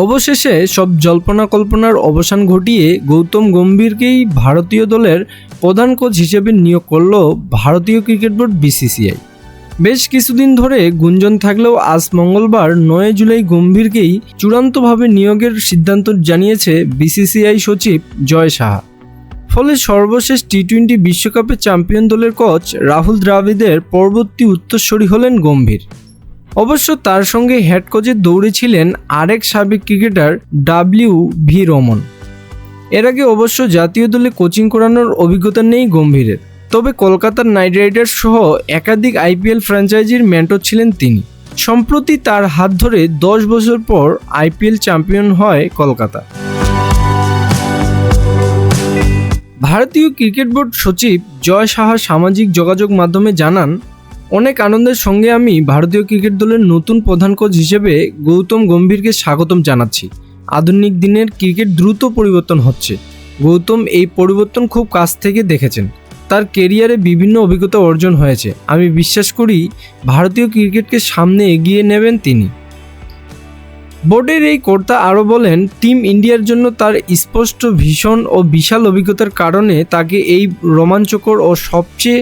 অবশেষে সব জল্পনা কল্পনার অবসান ঘটিয়ে গৌতম গম্ভীরকেই ভারতীয় দলের প্রধান কোচ হিসেবে নিয়োগ করল ভারতীয় ক্রিকেট বোর্ড বিসিসিআই। বেশ কিছুদিন ধরে গুঞ্জন থাকলেও আজ মঙ্গলবার 9 জুলাই গম্ভীরকেই চূড়ান্তভাবে নিয়োগের সিদ্ধান্ত জানিয়েছে বিসিসিআই সচিব জয় সাহা। ফলে সর্বশেষ টি-20 বিশ্বকাপে চ্যাম্পিয়ন দলের কোচ রাহুল দ্রাবিড়ের পরবর্তী উত্তরসূরি হলেন গম্ভীর। অবশ্য তার সঙ্গে হেড কোচের দৌড়ে ছিলেন আরেক সাবেক ক্রিকেটার ডব্লিউ.ভি. রমন। এর আগে অবশ্য জাতীয় দলে কোচিং করানোর অভিজ্ঞতা নেই গম্ভীরের, তবে কলকাতার নাইট রাইডার্স সহ একাধিক আইপিএল ফ্র্যাঞ্চাইজির মেন্টর ছিলেন তিনি। সম্প্রতি তার হাত ধরে 10 বছর পর আইপিএল চ্যাম্পিয়ন হয় কলকাতা। ভারতীয় ক্রিকেট বোর্ড সচিব জয় সাহা সামাজিক যোগাযোগ মাধ্যমে জানান, অনেক আনন্দের সঙ্গে আমি ভারতীয় ক্রিকেট দলের নতুন প্রধান কোচ হিসেবে গৌতম গম্ভীরকে স্বাগতম জানাচ্ছি। আধুনিক দিনের ক্রিকেট দ্রুত পরিবর্তন হচ্ছে। গৌতম এই পরিবর্তন খুব কাছ থেকে দেখেছেন। তার কেরিয়ারে বিভিন্ন অভিজ্ঞতা অর্জন হয়েছে। আমি বিশ্বাস করি ভারতীয় ক্রিকেটকে সামনে এগিয়ে নেবেন তিনি। বোর্ডের এই কর্তা আরও বলেন, টিম ইন্ডিয়ার জন্য তার স্পষ্ট ভিশন ও বিশাল অভিজ্ঞতার কারণে তাকে এই রোমাঞ্চকর ও সবচেয়ে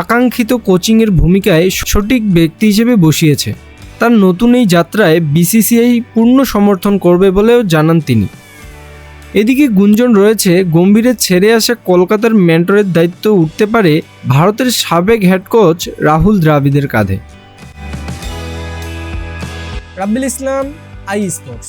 আকাঙ্ক্ষিত কোচিংয়ের ভূমিকায় সঠিক ব্যক্তি হিসেবে বসিয়েছে। তার নতুন এই যাত্রায় বিসিসিআই পূর্ণ সমর্থন করবে বলেও জানান তিনি। এদিকে গুঞ্জন রয়েছে, গম্ভীরের ছেড়ে আসা কলকাতার মেন্টরের দায়িত্ব উঠতে পারে ভারতের সাবেক হেড কোচ রাহুল দ্রাবিড়ের কাঁধে। রাব্বিল ইসলাম, আই স্পোর্টস।